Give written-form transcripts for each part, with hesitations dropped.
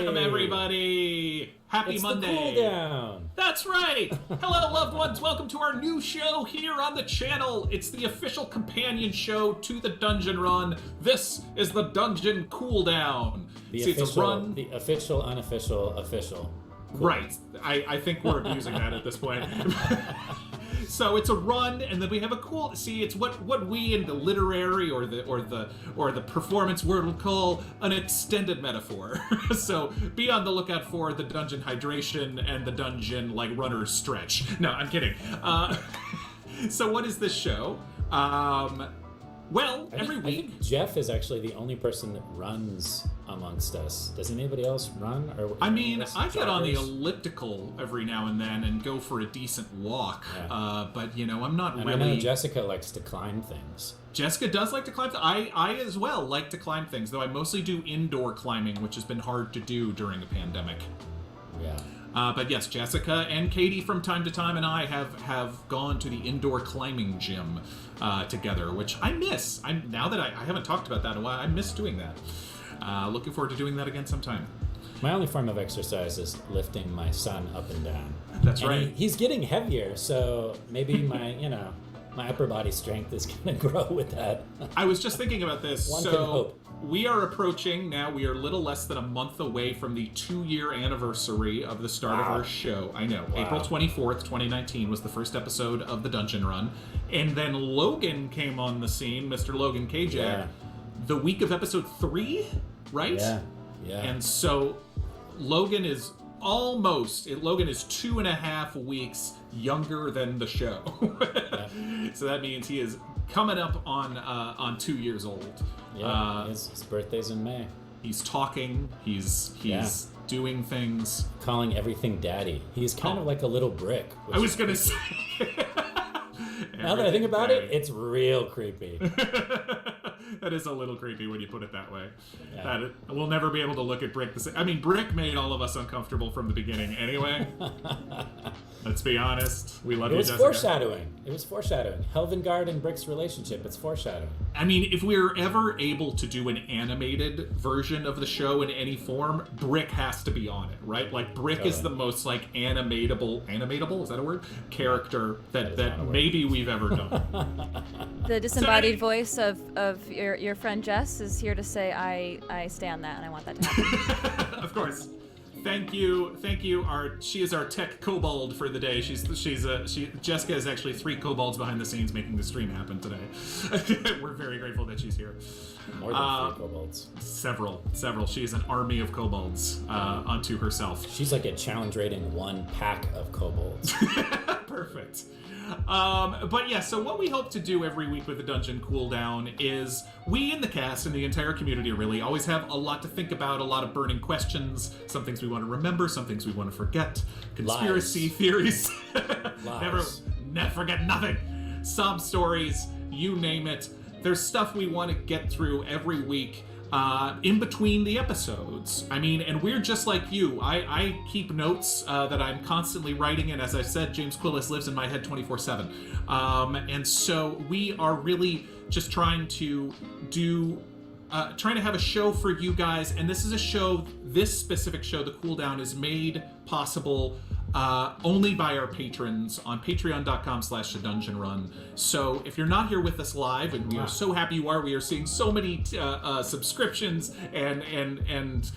Welcome, everybody. Happy Monday. Cooldown. That's right. Hello, loved ones. Welcome to our new show here on the channel. It's the official companion show to the Dungeon Run. This is the Dungeon Cooldown. The official, unofficial, official. Cool. Right. I think we're abusing that at this point. So it's a run, and then we have a cool. See, it's what we in the literary or the performance world would call an extended metaphor. So be on the lookout for the dungeon hydration and the dungeon runner stretch. No, I'm kidding. So what is this show? Well, every week. I think Jeff is actually the only person that runs amongst us. Does anybody else run? I mean, I get on the elliptical every now and then and go for a decent walk. Yeah. But, I'm not really... I know Jessica likes to climb things. Jessica does like to climb. I as well like to climb things, though I mostly do indoor climbing, which has been hard to do during a pandemic. Yeah. But yes, Jessica and Katie from time to time and I have gone to the indoor climbing gym together, which I miss. Now that I haven't talked about that in a while, I miss doing that. Looking forward to doing that again sometime. My only form of exercise is lifting my son up and down. That's right. He's getting heavier, so maybe my, my upper body strength is going to grow with that. I was just thinking about this. One can hope. We are approaching now. We are a little less than a month away from the 2-year anniversary of the start of our show. I know. Wow. April 24th, 2019 was the first episode of the Dungeon Run. And then Logan came on the scene, Mr. Logan Kjack, the week of episode 3, right? Yeah. And so Logan is 2.5 weeks younger than the show. So that means he is coming up on 2 years old. Yeah, his birthday's in May. He's talking. He's doing things. Calling everything daddy. He's kind of like a little brick. I was gonna say. Now that I think about it, it's real creepy. That is a little creepy when you put it that way. Yeah. We'll never be able to look at Brick the same. I mean, Brick made all of us uncomfortable from the beginning anyway. Let's be honest. We love you, Jessica. It was foreshadowing. Helvengard and Brick's relationship. It's foreshadowing. I mean, if we're ever able to do an animated version of the show in any form, Brick has to be on it, right? Brick is the most animatable, is that a word? Character that maybe we've ever done. The disembodied voice of your friend Jess is here to say I stand that and I want that to happen. Of course. Thank you. She is our tech kobold for the day. Jessica is actually 3 kobolds behind the scenes making the stream happen today. We're very grateful that she's here. More than 3 kobolds. Several. She is an army of kobolds unto herself. She's like a challenge rating 1 pack of kobolds. Perfect. But yeah, so what we hope to do every week with the Dungeon Cooldown is we in the cast and the entire community really always have a lot to think about, a lot of burning questions, some things we want to remember, some things we want to forget, conspiracy theories. Lies. Never forget nothing. Sob stories, you name it. There's stuff we want to get through every week. In between the episodes. I mean, and we're just like you. I keep notes that I'm constantly writing, and as I said, James Quillis lives in my head 24/7. And so we are really just trying to have a show for you guys, and this specific show, The Cooldown, is made possible only by our patrons on patreon.com/thedungeonrun. So if you're not here with us live, and we are so happy you are, we are seeing so many subscriptions and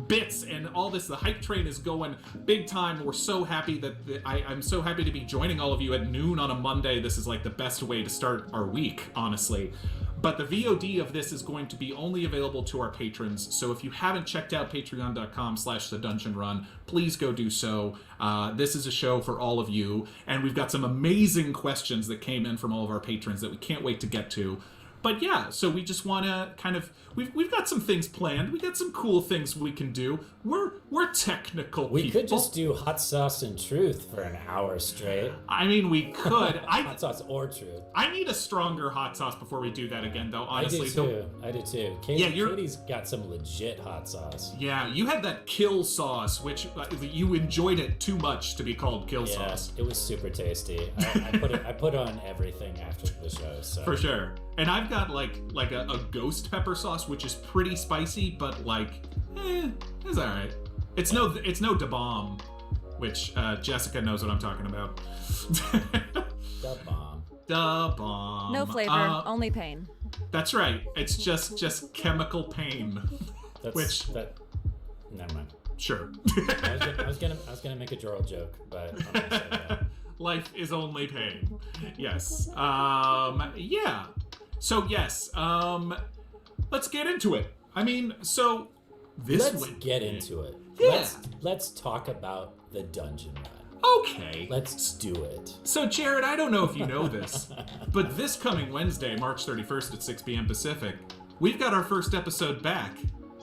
bits and all this. The hype train is going big time. We're so happy that I'm so happy to be joining all of you at noon on a Monday. This is like the best way to start our week, honestly. But the VOD of this is going to be only available to our patrons. So if you haven't checked out patreon.com/thedungeonrun, please go do so. This is a show for all of you. And we've got some amazing questions that came in from all of our patrons that we can't wait to get to. But yeah, so we just want to kind of... We've got some things planned. We got some cool things we can do. We're technical people. We could just do hot sauce and truth for an hour straight. I mean, we could. Hot sauce or truth. I need a stronger hot sauce before we do that again, though, honestly. I do too. Katie's got some legit hot sauce. Yeah, you had that kill sauce, which you enjoyed it too much to be called kill sauce. It was super tasty. I put on everything after the show. So. For sure. And I've got like a ghost pepper sauce, which is pretty spicy, but like It's all right. It's no Da Bomb, which Jessica knows what I'm talking about. Da bomb. Da Bomb. No flavor, only pain. That's right. It's just chemical pain. Never mind. Sure. I was gonna make a droll joke, but I'm gonna say that. Life is only pain. Yes. Yeah. So yes. Let's get into it. I mean, so Let's get into it. Yeah. Let's talk about the dungeon run. Okay. Let's do it. So Jared, I don't know if you know this, but this coming Wednesday, March 31st at 6 p.m. Pacific, we've got our first episode back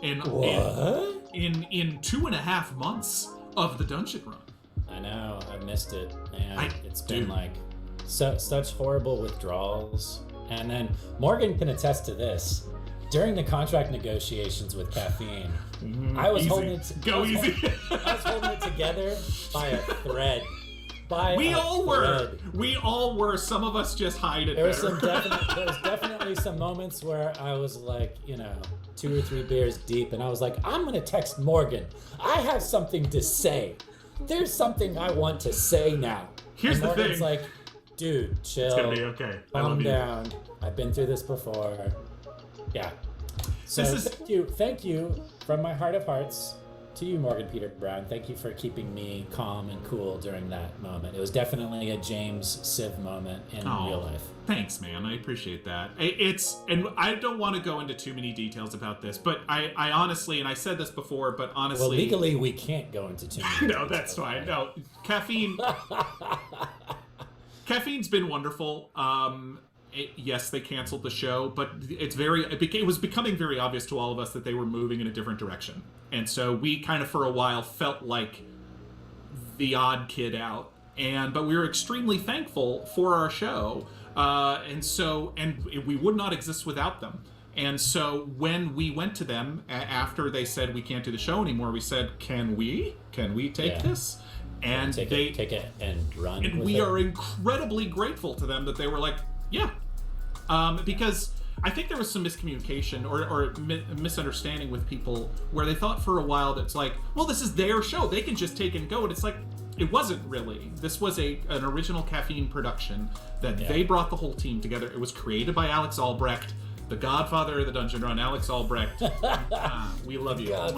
in 2.5 months of the dungeon run. I know, I missed it, and it's been dude. like such horrible withdrawals. And then Morgan can attest to this. During the contract negotiations with Caffeine, I was holding it. I was holding it together by a thread. We all were. Some of us just hide it there better. There was definitely some moments where I was like, 2 or 3 beers deep, and I was like, I'm gonna text Morgan. I have something to say. There's something I want to say now. Here's the Morgan's thing. like, dude, chill. It's gonna be okay. Calm down. I've been through this before. Yeah. So thank you from my heart of hearts to you, Morgan Peter Brown. Thank you for keeping me calm and cool during that moment. It was definitely a James Civ moment in real life. Thanks, man. I appreciate that. And I don't want to go into too many details about this, but I honestly, and I said this before, but honestly, well, legally we can't go into too many. No, that's fine. No, caffeine's been wonderful. Yes, they canceled the show, but it was becoming very obvious to all of us that they were moving in a different direction. And so we kind of for a while felt like the odd kid out. But we were extremely thankful for our show. And we would not exist without them. And so when we went to them after they said we can't do the show anymore, we said, can we take this? And take it and run. And we are incredibly grateful to them that they were like, yeah. Because I think there was some miscommunication or misunderstanding with people where they thought for a while that it's like, well, this is their show. They can just take it and go. And it's like, it wasn't really. This was an original Caffeine production that they brought the whole team together. It was created by Alex Albrecht, the godfather of the Dungeon Run, Alex Albrecht. We love you. That's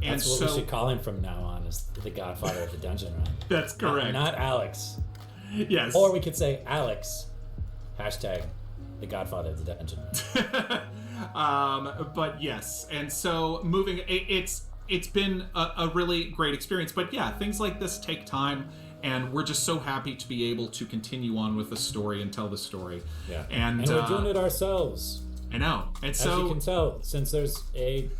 what we should call him from now on, is the godfather of the Dungeon Run. That's correct. Not Alex. Yes. Or we could say Alex, hashtag the godfather of the Dungeon Run. But yes, and so it's been a really great experience. But yeah, things like this take time, and we're just so happy to be able to continue on with the story and tell the story. Yeah. And we're doing it ourselves. I know. And as so you can tell, since there's a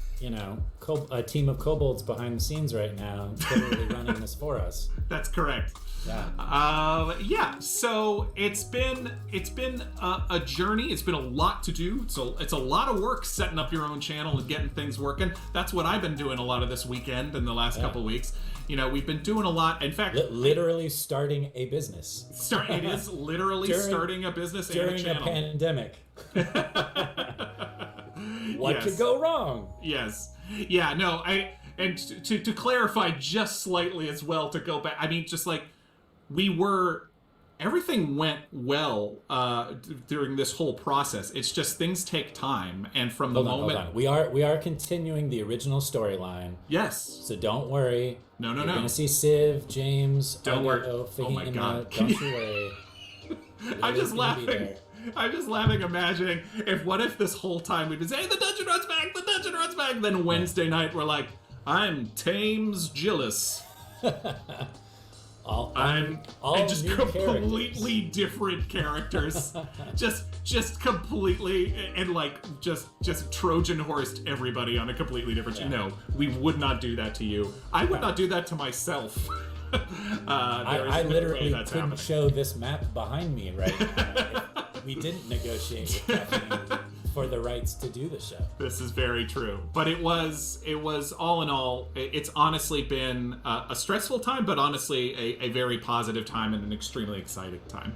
team of kobolds behind the scenes right now, totally running this for us. That's correct. Yeah. So it's been a journey. It's been a lot to do. So it's a lot of work setting up your own channel and getting things working. That's what I've been doing a lot of this weekend and the last couple weeks. We've been doing a lot. In fact, literally starting a business. It is literally starting a business and a channel. During a pandemic. What could go wrong? Yes. Yeah. No. And to clarify just slightly as well, to go back. I mean, just like. Everything went well during this whole process. It's just things take time, and from the moment hold on. We are continuing the original storyline. Yes. So don't worry. No. You're gonna see Civ, James, don't worry. Fahima, Oh my God. Don't you worry. I'm just laughing, imagining what if this whole time we'd been saying, the dungeon runs back, then Wednesday night we're like, I'm Thames Gillis. Just completely different characters. just completely, and just Trojan horsed everybody on a completely different. Yeah. No, we would not do that to you. I would not do that to myself. I literally couldn't show this map behind me right now if we didn't negotiate with Caffeine for the rights to do the show. This is very true. But it was all in all, it's honestly been a stressful time, but honestly a very positive time and an extremely exciting time.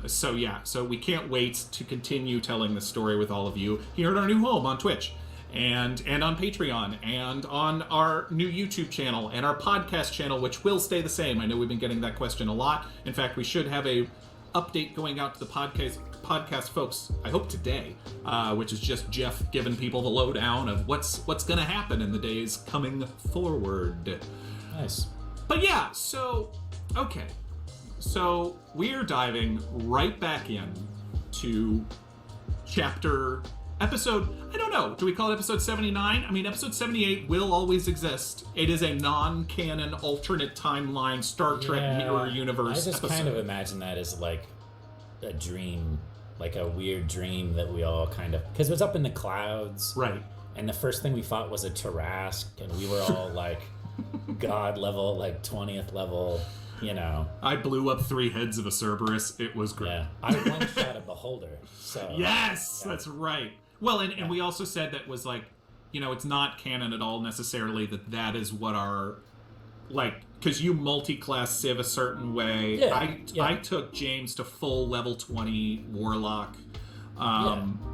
So we can't wait to continue telling the story with all of you here at our new home on Twitch and on Patreon and on our new YouTube channel and our podcast channel, which will stay the same. I know we've been getting that question a lot. In fact, we should have a update going out to the podcast folks, I hope today, which is just Jeff giving people the lowdown of what's going to happen in the days coming forward. Nice. But yeah, so we're diving right back in to episode, I don't know, do we call it episode 79? I mean, episode 78 will always exist. It is a non-canon, alternate timeline, Star Trek mirror universe I just episode. kind of imagine that as like a dream, like a weird dream that we all kind of, because it was up in the clouds. Right. And the first thing we fought was a Tarask, and we were all like god level, like 20th level, you know. I blew up 3 heads of a Cerberus. It was great. Yeah, I one-shot a Beholder. So yes, yeah. That's right. Well, and we also said that was like, you know, it's not canon at all necessarily that is what our, like, because you multi-class Civ a certain way. Yeah, I took James to full level 20 Warlock.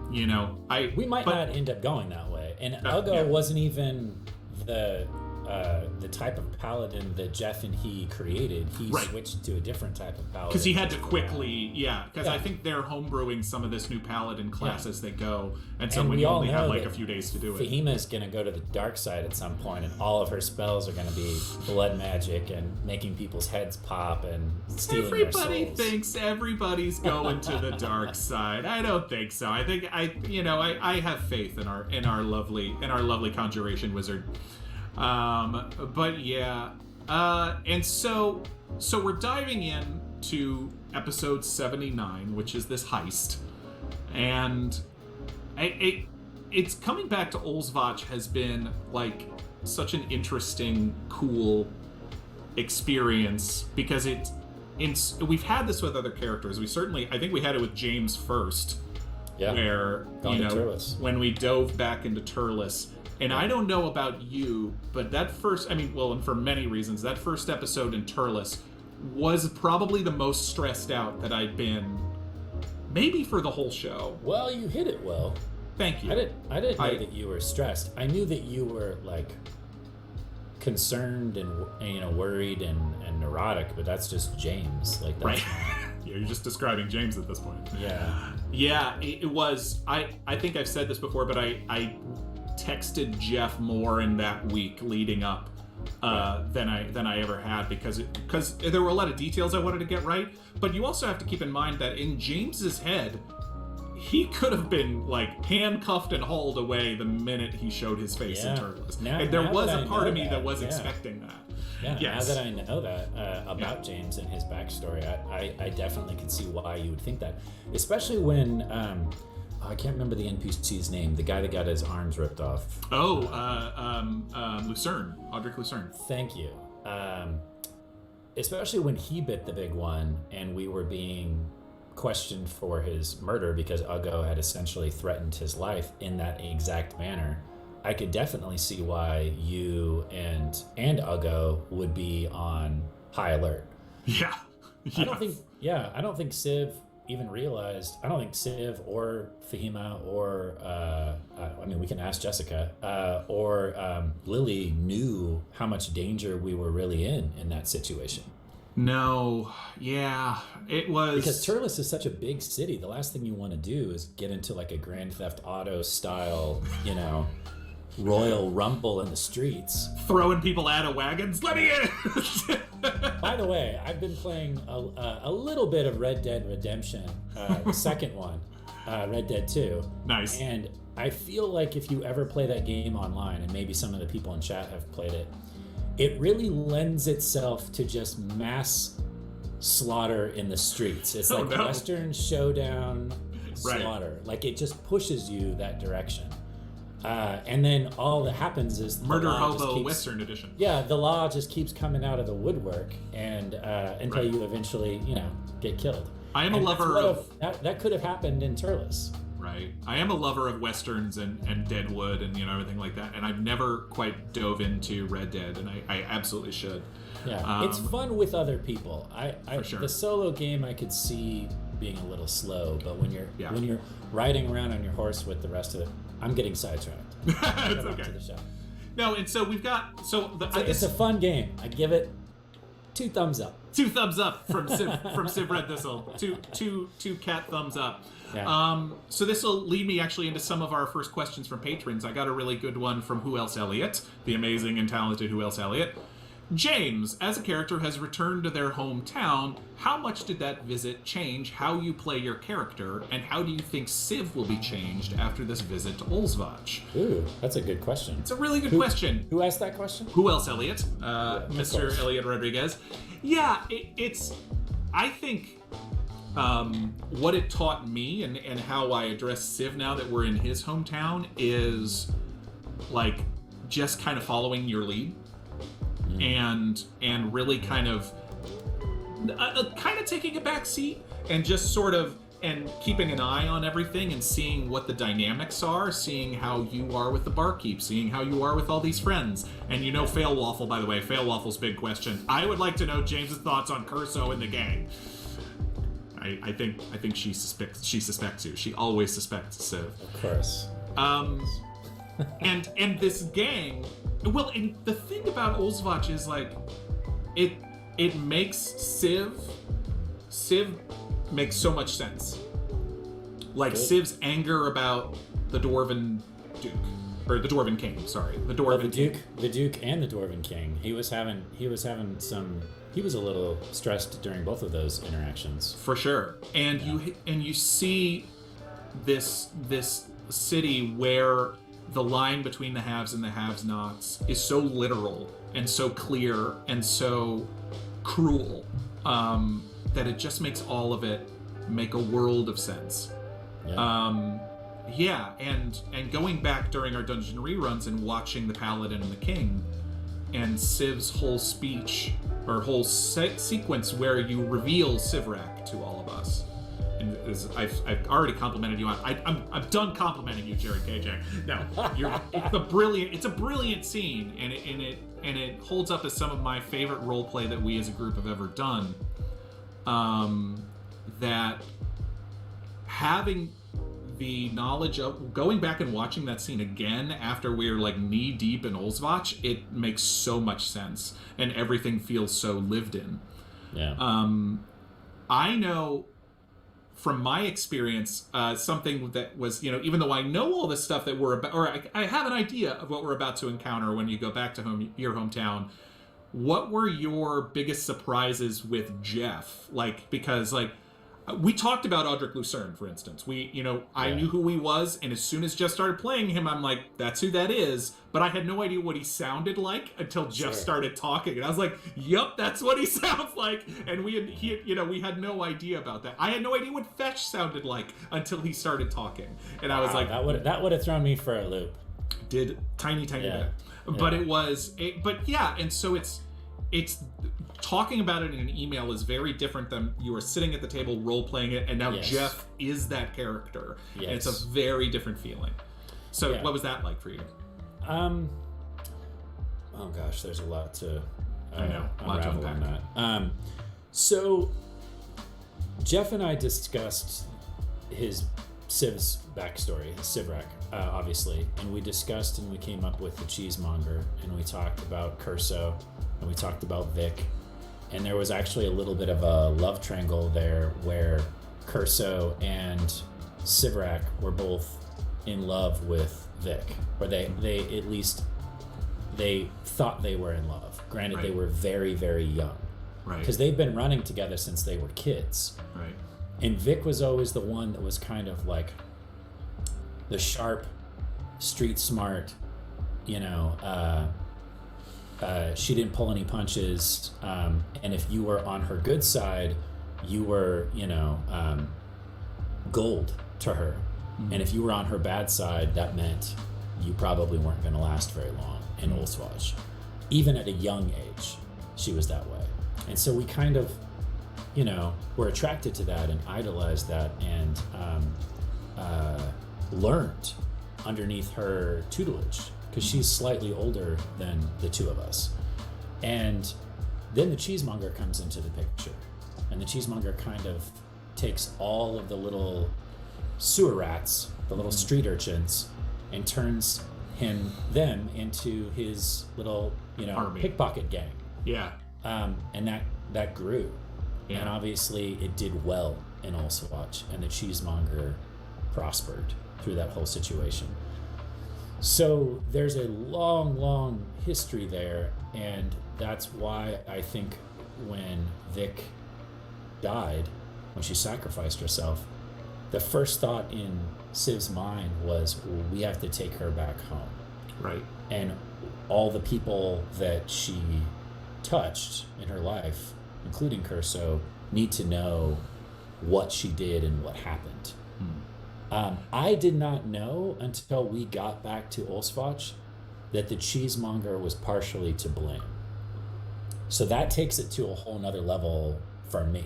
You know, we might not end up going that way. And Ugo wasn't even the type of paladin that Jeff and he created. He switched to a different type of paladin. Because he had to quickly, because I think they're homebrewing some of this new paladin class as they go. And so we only have like a few days to do it. Fahima's going to go to the dark side at some point, and all of her spells are going to be blood magic and making people's heads pop and stealing their souls. Everybody thinks everybody's going to the dark side. I don't think so. I think I have faith in our lovely conjuration wizard. But yeah, and so we're diving in to episode 79, which is this heist, and it's coming back to Olsvach has been like such an interesting, cool experience because we've had this with other characters. I think we had it with James first, where when we dove back into Turles. And I don't know about you, but that first, and for many reasons, that first episode in Turles was probably the most stressed out that I'd been, maybe for the whole show. Well, you hit it well. Thank you. I didn't know that you were stressed. I knew that you were, like, concerned and worried and neurotic, but that's just James. Like, that's right. Yeah, you're just describing James at this point. Yeah. Yeah, it was, I think I've said this before, but I texted Jeff more in that week leading up than I ever had because there were a lot of details I wanted to get right. But you also have to keep in mind that in James's head, he could have been like handcuffed and hauled away the minute he showed his face in Turles. And there was a part of me that was expecting that. Yeah, yes. Now that I know that about James and his backstory, I definitely can see why you would think that, especially when. I can't remember the NPC's name. The guy that got his arms ripped off. Lucerne. Audric Lucerne. Thank you. Especially when he bit the big one and we were being questioned for his murder because Ugo had essentially threatened his life in that exact manner. I could definitely see why you and Ugo would be on high alert. Yeah. I don't think Civ even realized, I don't think Civ or Fahima or, we can ask Jessica, or Lily knew how much danger we were really in that situation. No, yeah, it was... Because Turles is such a big city, the last thing you want to do is get into like a Grand Theft Auto style, Royal Rumble in the streets. Throwing people out of wagons. Let me in! By the way, I've been playing a little bit of Red Dead Redemption, the second one, Red Dead 2. Nice. And I feel like if you ever play that game online, and maybe some of the people in chat have played it, it really lends itself to just mass slaughter in the streets. It's Western showdown slaughter. Right. Like it just pushes you that direction. And then all that happens is Murder Hobo Western Edition. Yeah, the law just keeps coming out of the woodwork and until you eventually, get killed. I am a lover of... That could have happened in Turles. Right. I am a lover of westerns and Deadwood and everything like that, and I've never quite dove into Red Dead, and I absolutely should. Yeah, it's fun with other people. For sure. The solo game I could see being a little slow, but when you're riding around on your horse with the rest of it, I'm getting sidetracked. It's okay. To the show. No, and so we've got it's a fun game. I give it 2 thumbs up. 2 thumbs up from Civ Red Thistle. Two cat thumbs up. Yeah. So this will lead me actually into some of our first questions from patrons. I got a really good one from Who Else Elliot, the amazing and talented Who Else Elliot. James, as a character, has returned to their hometown. How much did that visit change how you play your character, and how do you think Civ will be changed after this visit to Olsvach? Ooh, that's a good question. It's a really good question. Who asked that question? Who Else Elliot? Mr. Elliot Rodriguez. Yeah, I think what it taught me and how I address Civ now that we're in his hometown is like just kind of following your lead. And really kind of taking a back seat and just sort of and keeping an eye on everything and seeing what the dynamics are, seeing how you are with the barkeep, seeing how you are with all these friends. And Fail Waffle, by the way, Fail Waffle's big question. I would like to know James's thoughts on Curso and the gang. I think she suspects you. She always suspects Civ. Of course. And this gang. Well, and the thing about Olsvach is like, it makes Civ makes so much sense. Like Civ's anger about the Dwarven Duke, or the Dwarven King. Sorry, the Dwarven Duke, the Duke, and the Dwarven King. He was a little stressed during both of those interactions. For sure, and you see this city where the line between the haves and the have-nots is so literal and so clear and so cruel that it just makes all of it make a world of sense. Yeah. And going back during our dungeon reruns and watching the Paladin and the King and Civ's whole speech or whole sequence where you reveal Civrak to all of us. I've already complimented you on. I'm done complimenting you, Jarred Kjack. No, it's a brilliant scene, and it holds up as some of my favorite role play that we as a group have ever done. That having the knowledge of going back and watching that scene again after we're like knee deep in Olsvach, it makes so much sense, and everything feels so lived in. Yeah. I know. From my experience, something that was, even though I know all this stuff that we're about, or I have an idea of what we're about to encounter when you go back to your hometown, what were your biggest surprises with Jeff? Because we talked about Audric Lucerne, for instance. I knew who he was, and as soon as Jeff started playing him, I'm like, that's who that is. But I had no idea what he sounded like until Jeff started talking, and I was like, "Yup, that's what he sounds like." And we had no idea about that. I had no idea what Fetch sounded like until he started talking, and I was like, "That would have thrown me for a loop." Did tiny bit, but and so it's talking about it in an email is very different than you are sitting at the table role playing it, and now Jeff is that character. Yes. And it's a very different feeling. So what was that like for you? Oh gosh, there's a lot to unravel on that. So Jeff and I discussed his Civ's backstory, Civrak, obviously, and we discussed and we came up with the cheesemonger, and we talked about Curso, and we talked about Vic, and there was actually a little bit of a love triangle there where Curso and Civrak were both in love with Vic, or they at least they thought they were in love. Granted, they were very, very young, because they've been running together since they were kids. Right. And Vic was always the one that was kind of like the sharp, street smart, she didn't pull any punches. And if you were on her good side, you were, gold to her. Mm-hmm. And if you were on her bad side, that meant you probably weren't going to last very long in Olsvach. Even at a young age, she was that way. And so we kind of, were attracted to that and idolized that. And learned underneath her tutelage, because she's slightly older than the two of us. And then the cheesemonger comes into the picture, and the cheesemonger kind of takes all of the little sewer rats, the little street urchins, and turns them into his little, Army. pickpocket gang. Yeah. And that grew. Yeah. And obviously it did well in Olswatch, and the cheesemonger prospered through that whole situation. So there's a long, long history there, and that's why I think when Vic died, when she sacrificed herself, the first thought in Civ's mind was, well, we have to take her back home. Right. And all the people that she touched in her life, including Curso, need to know what she did and what happened. I did not know until we got back to Olswatch that the cheesemonger was partially to blame. So that takes it to a whole nother level for me.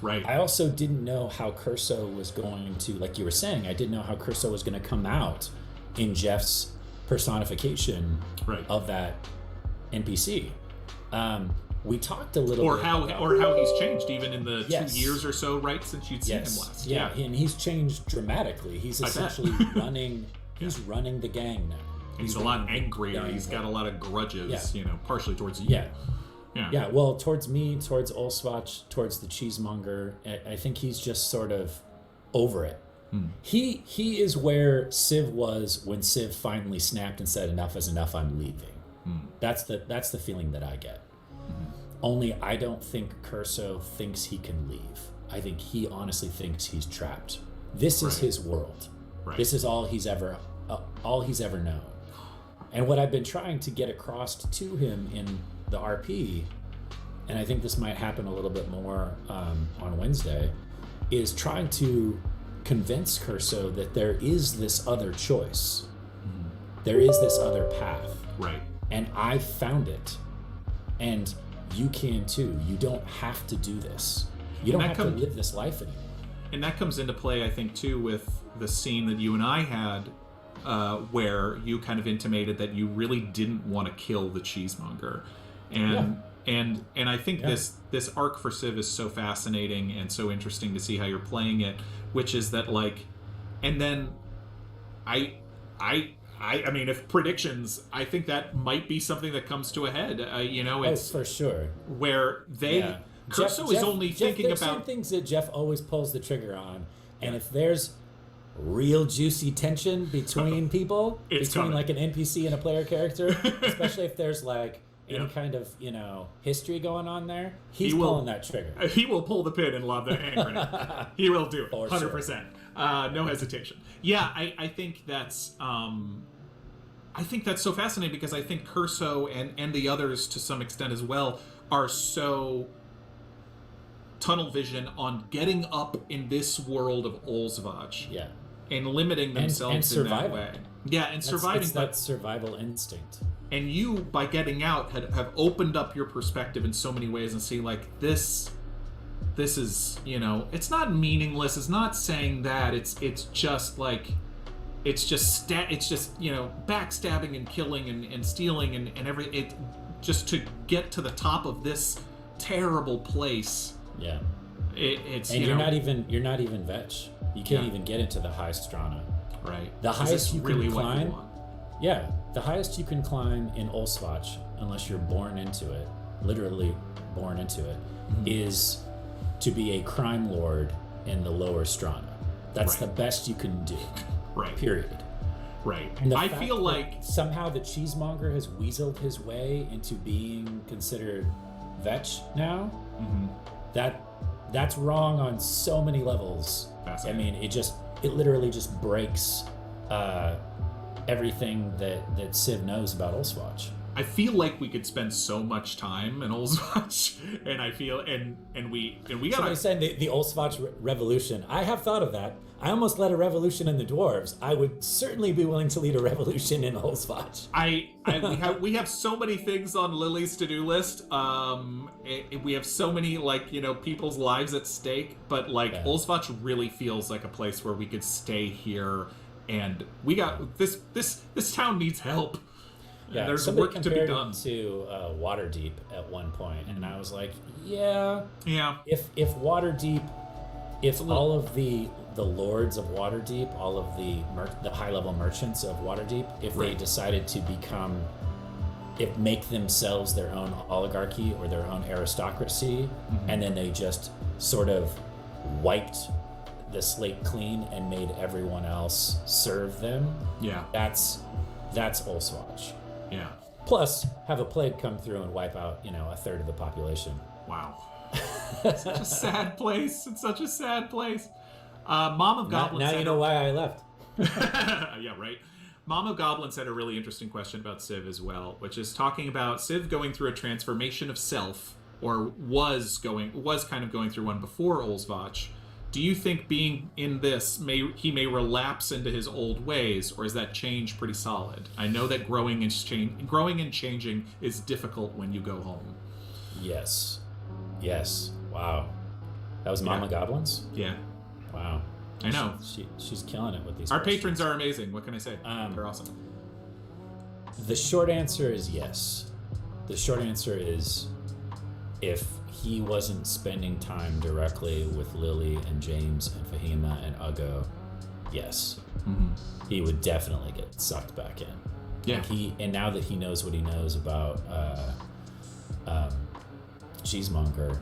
Right. I also didn't know how Curso was going to, like you were saying, I didn't know how Curso was going to come out in Jeff's personification of that NPC. We talked a little bit or how he's changed even in the Yes. 2 years or so, right, since you'd seen him last. Yeah, and he's changed dramatically. He's essentially running the gang now. He's a lot angrier. He's got a lot of grudges, partially towards you. Yeah. Well, towards me, towards Olswatch, towards the cheesemonger, I think he's just sort of over it. He is where Civ was when Civ finally snapped and said, "Enough is enough. I'm leaving." That's the feeling that I get. Only I don't think Curso thinks he can leave. I think he honestly thinks he's trapped. This is his world. Right. This is all he's ever known. And what I've been trying to get across to him in the RP, and I think this might happen a little bit more on Wednesday, is trying to convince Curso that there is this other choice. There is this other path. Right. And I found it. And you can too. You don't have to do this. You don't have to live this life anymore. And that comes into play, I think, too, with the scene that you and I had, where you kind of intimated that you really didn't want to kill the cheesemonger, and I think this arc for Civ is so fascinating and so interesting to see how you're playing it, which is that and then I mean, if predictions, I think that might be something that comes to a head. It's for sure. Where Curso is only thinking there's about some things that Jeff always pulls the trigger on, and if there's real juicy tension between people, between like an NPC and a player character, especially if there's any kind of history going on there, he's pulling that trigger. He will pull the pin and lob that hand grenade. He will do it, 100%. No hesitation. Yeah, I think that's so fascinating, because I think Curso and the others to some extent as well are so tunnel vision on getting up in this world of Olswatch. Yeah. And limiting themselves in that way. Yeah, and surviving. It's that survival instinct. And you, by getting out, have opened up your perspective in so many ways and see this is, it's not meaningless. It's not saying that. It's just backstabbing and killing and stealing and just to get to the top of this terrible place. Yeah. It's you're not even vetch. You can't even get into the Heist strana. Right. The highest you really can climb. What you want. Yeah, the highest you can climb in Olswatch, unless you're born into it, literally born into it, is to be a crime lord in the lower strana. That's the best you can do. Right. Period. Right. And I feel like somehow the cheesemonger has weaseled his way into being considered vetch now. That's wrong on so many levels. I mean, it literally just breaks everything that Civ knows about Olswatch. I feel like we could spend so much time in Olswatch, and I feel and we got. Somebody said the Olswatch revolution. I have thought of that. I almost led a revolution in the dwarves. I would certainly be willing to lead a revolution in Olswatch. We have so many things on Lily's to-do list. We have so many people's lives at stake, but Olswatch really feels like a place where we could stay here and we got this town needs help. Yeah, and there's somebody work to be compared done. it to Waterdeep at one point, and I was like, yeah. If Waterdeep, if all of the lords of Waterdeep, all of the high level merchants of Waterdeep, if they decided to make themselves their own oligarchy or their own aristocracy, and then they just sort of wiped the slate clean and made everyone else serve them. Yeah, that's Olswatch. Yeah. Plus, have a plague come through and wipe out, a third of the population. Wow. Such a sad place. It's such a sad place. Mom of Goblins. Now you know why I left. Yeah, right. Mom of Goblins had a really interesting question about Civ as well, which is talking about Civ going through a transformation of self, or was kind of going through one before Olswatch. Do you think being in this he may relapse into his old ways, or is that change pretty solid? I know that growing and changing is difficult when you go home. Yes. Wow. That was Mama Goblins? Yeah. Wow. I know. She's killing it with these Our questions. patrons are amazing. What can I say? They're awesome. The short answer is yes. The short answer is if he wasn't spending time directly with Lily and James and Fahima and Ugo, yes. Mm-hmm. He would definitely get sucked back in. Yeah. And now that he knows what he knows about Cheesemonger,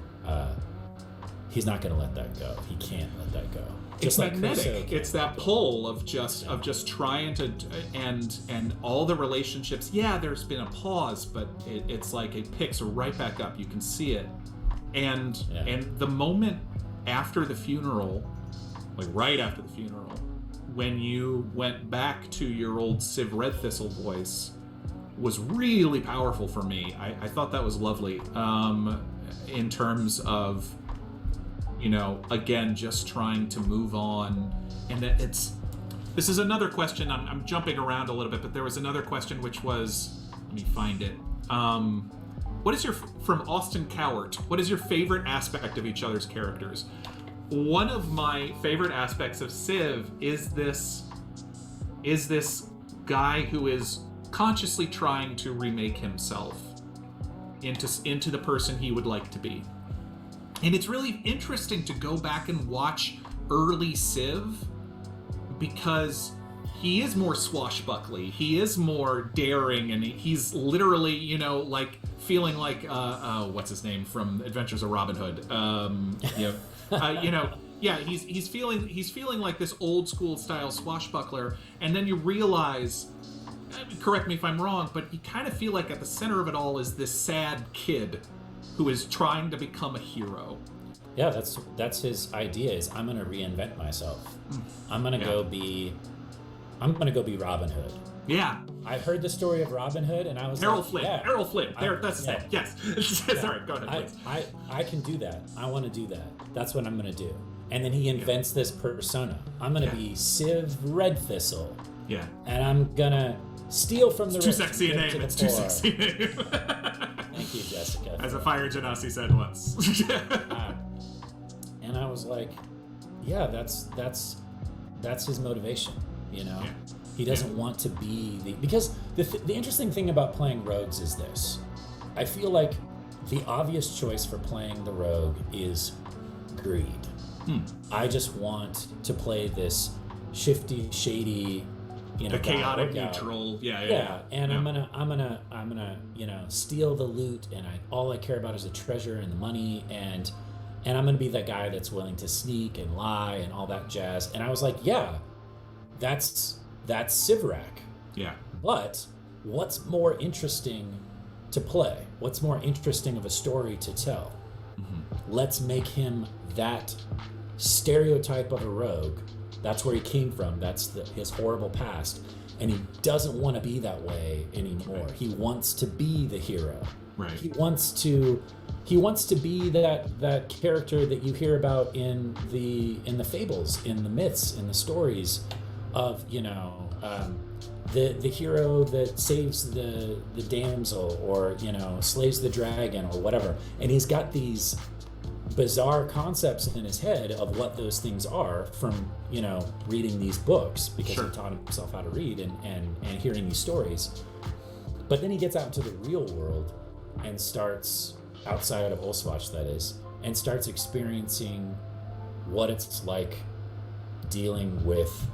he's not going to let that go. He can't let that go. It's magnetic. It's that pull of just trying to and all the relationships. Yeah, there's been a pause, but it's like it picks right back up. You can see it, and the moment after the funeral, like right after the funeral, when you went back to your old Civ Red Thistle voice, was really powerful for me. I thought that was lovely. In terms of, again, just trying to move on. And this is another question, I'm jumping around a little bit, but there was another question which was, let me find it. From Austin Cowart, what is your favorite aspect of each other's characters? One of my favorite aspects of Civ is this guy who is consciously trying to remake himself into the person he would like to be. And it's really interesting to go back and watch early Civ, because he is more swashbuckly, he is more daring, and he's literally, like feeling like what's his name from Adventures of Robin Hood. He's feeling like this old school style swashbuckler, and then you realize, correct me if I'm wrong, but you kind of feel like at the center of it all is this sad kid who is trying to become a hero. Yeah, that's his idea. Is I'm gonna reinvent myself. I'm gonna go be Robin Hood. Yeah. I heard the story of Robin Hood, and I was Errol Flynn. There, that's his name. Yes. Sorry, go ahead, please. I can do that. I want to do that. That's what I'm gonna do. And then he invents this persona. I'm gonna be Civ Red Thistle. Yeah. And I'm gonna steal from the rich. Too sexy a name. It's too sexy a name. Thank you, Jessica. As a fire genasi said once. And I was like, yeah, that's his motivation, Yeah. He doesn't want to be because the interesting thing about playing rogues is this. I feel like the obvious choice for playing the rogue is greed. I just want to play this shifty, shady, the chaotic neutral, and I'm gonna steal the loot, and all I care about is the treasure and the money, and I'm gonna be that guy that's willing to sneak and lie and all that jazz. And I was like, yeah, that's Civrac. Yeah. But what's more interesting to play? What's more interesting of a story to tell? Mm-hmm. Let's make him that stereotype of a rogue. That's where he came from. That's his horrible past. And he doesn't want to be that way anymore. Right. He wants to be the hero. Right. He wants to be that character that you hear about in the fables, in the myths, in the stories of, the hero that saves the damsel, or, slays the dragon, or whatever. And he's got these bizarre concepts in his head of what those things are from, reading these books, because Sure. he taught himself how to read and hearing these stories. But then he gets out into the real world and starts, outside of Olswatch that is, and starts experiencing what it's like dealing with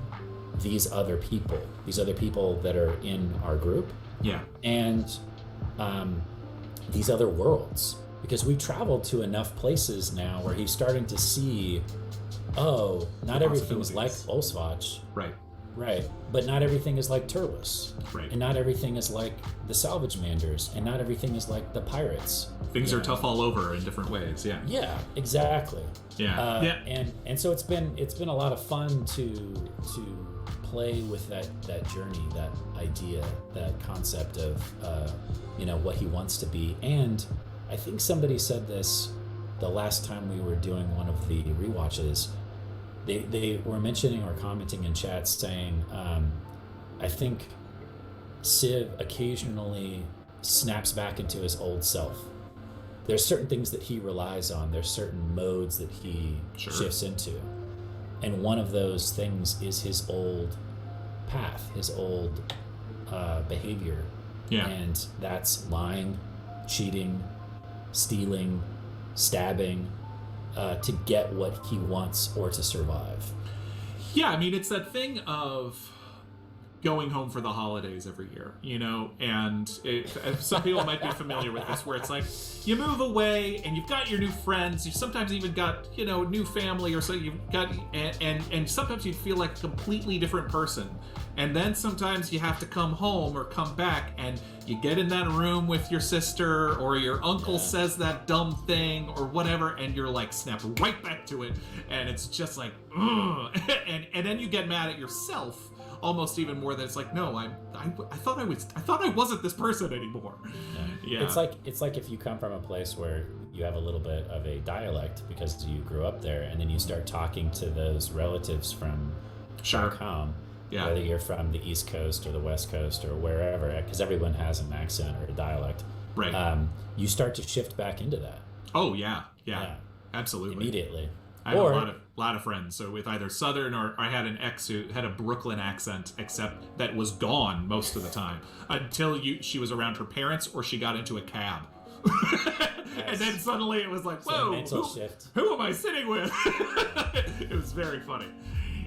these other people that are in our group. Yeah. And these other worlds, because we've traveled to enough places now where he's starting to see, not everything is like Olswatch. Right, but not everything is like Turles. Right. And not everything is like the Salvage Manders, and not everything is like the pirates. Things are tough all over in different ways. Yeah. Yeah, exactly. Yeah. And so it's been a lot of fun to play with that journey, that idea, that concept of what he wants to be. And I think somebody said this the last time we were doing one of the rewatches. They were mentioning or commenting in chat saying, I think Civ occasionally snaps back into his old self. There's certain things that he relies on. There's certain modes that he shifts into. And one of those things is his old path, his old behavior. Yeah. And that's lying, cheating, stealing, stabbing, to get what he wants or to survive. Yeah, I mean, it's that thing of going home for the holidays every year, and some people might be familiar with this, where it's like you move away and you've got your new friends, you sometimes even got new family, or so you've got, and sometimes you feel like a completely different person, and then sometimes you have to come home or come back and you get in that room with your sister, or your uncle says that dumb thing or whatever, and you're like snap right back to it, and it's just like ugh. and then you get mad at yourself almost even more, that it's like, no, I thought I wasn't this person anymore. Yeah. It's like if you come from a place where you have a little bit of a dialect because you grew up there, and then you start talking to those relatives from back home, whether you're from the East Coast or the West Coast or wherever, because everyone has an accent or a dialect. Right. You start to shift back into that. Oh yeah, absolutely. Immediately. I have a lot of friends, so with either Southern, or I had an ex who had a Brooklyn accent, except that was gone most of the time until she was around her parents or she got into a cab. And then suddenly it was like, whoa, who am I sitting with? It was very funny.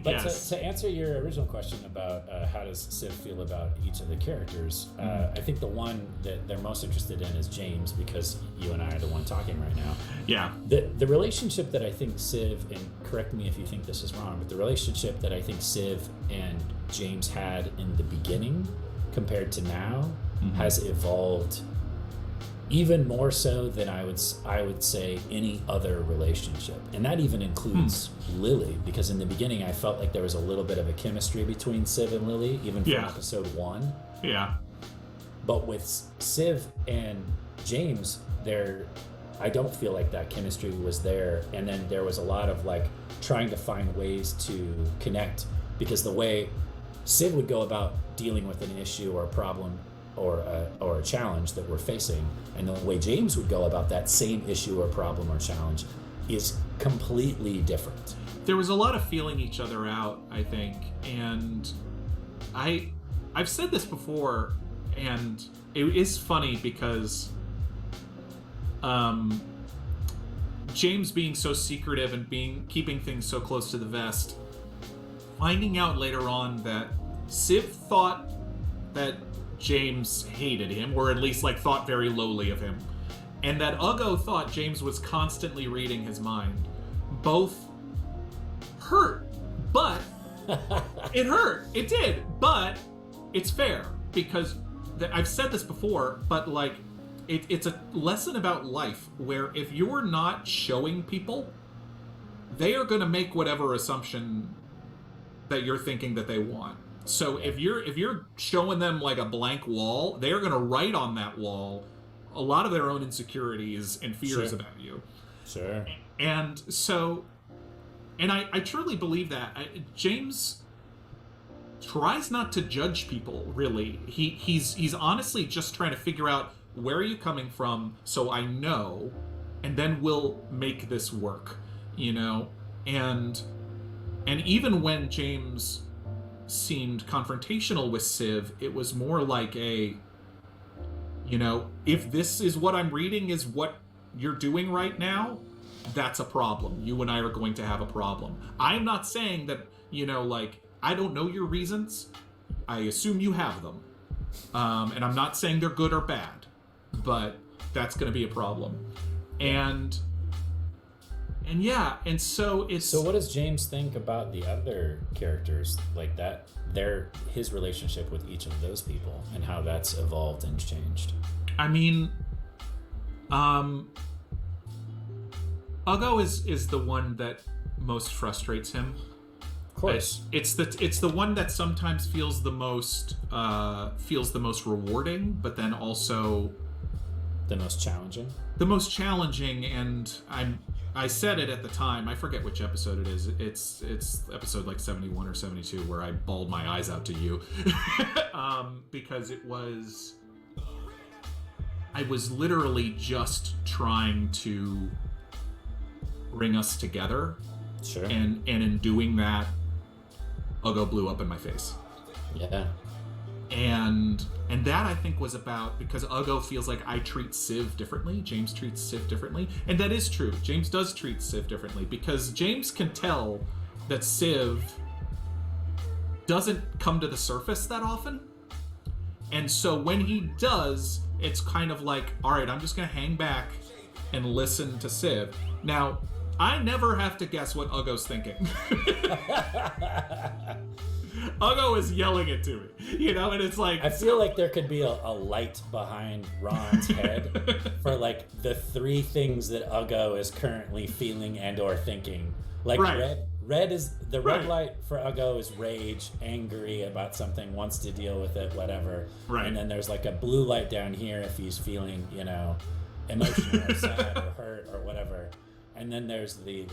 But to answer your original question about how does Civ feel about each of the characters, I think the one that they're most interested in is James, because you and I are the one talking right now. Yeah. The relationship that I think Civ, and correct me if you think this is wrong, but the relationship that I think Civ and James had in the beginning compared to now has evolved even more so than I would say any other relationship. And that even includes Lily, because in the beginning I felt like there was a little bit of a chemistry between Civ and Lily, even from episode 1. Yeah. But with Civ and James, I don't feel like that chemistry was there. And then there was a lot of like trying to find ways to connect, because the way Civ would go about dealing with an issue or a problem or a challenge that we're facing, and the way James would go about that same issue or problem or challenge is completely different. There was a lot of feeling each other out, I think, and I've said this before, and it is funny because James being so secretive and keeping things so close to the vest, finding out later on that Civ thought that James hated him, or at least like thought very lowly of him, and that Uggo thought James was constantly reading his mind. Both hurt, but it hurt. It did, but it's fair, because I've said this before, but like it's a lesson about life, where if you're not showing people, they are going to make whatever assumption that you're thinking that they want. So if you're showing them like a blank wall, they're going to write on that wall a lot of their own insecurities and fears about you. Sure. And so, and I truly believe that James tries not to judge people, really. He's honestly just trying to figure out, where are you coming from, so I know, and then we'll make this work, you know? And even when James seemed confrontational with Civ, it was more like a, you know, if this is what I'm reading is what you're doing right now, that's a problem. You and I are going to have a problem. I'm not saying that, you know, like, I don't know your reasons. I assume you have them. And I'm not saying they're good or bad, but that's going to be a problem. And yeah, and so it's... So what does James think about the other characters like that? His relationship with each of those people and how that's evolved and changed. I mean, Uggo is the one that most frustrates him. Of course. It's the one that sometimes feels the most rewarding, but then also the most challenging. The most challenging, and I said it at the time. I forget which episode it is. It's episode like 71 or 72 where I bawled my eyes out to you, because I was literally just trying to bring us together. Sure. And in doing that, Uggo blew up in my face. Yeah. And that, I think, was about, because Uggo feels like I treat Civ differently. James treats Civ differently. And that is true. James does treat Civ differently, because James can tell that Civ doesn't come to the surface that often. And so when he does, it's kind of like, all right, I'm just going to hang back and listen to Civ. Now, I never have to guess what Uggo's thinking. Uggo is yelling it to me, you know, and it's like... I feel like there could be a light behind Ron's head for, like, the three things that Uggo is currently feeling and or thinking. Like, right. red is... The red Right. light for Uggo is rage, angry about something, wants to deal with it, whatever. Right. And then there's, like, a blue light down here if he's feeling, you know, emotional or sad or hurt or whatever. And then there's the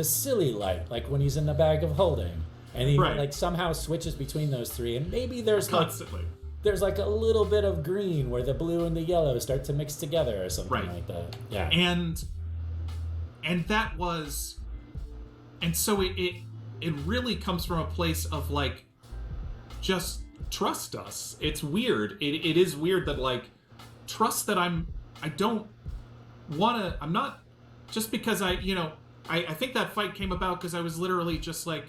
silly light, like when he's in the bag of holding. And he Right. like somehow switches between those three, and maybe there's Constantly. there's like a little bit of green where the blue and the yellow start to mix together or something Right. like that. Yeah. And that was... And so it really comes from a place of, like, just trust us. It's weird. It is weird that, like, trust that I'm not... Just because I think that fight came about because I was literally just like,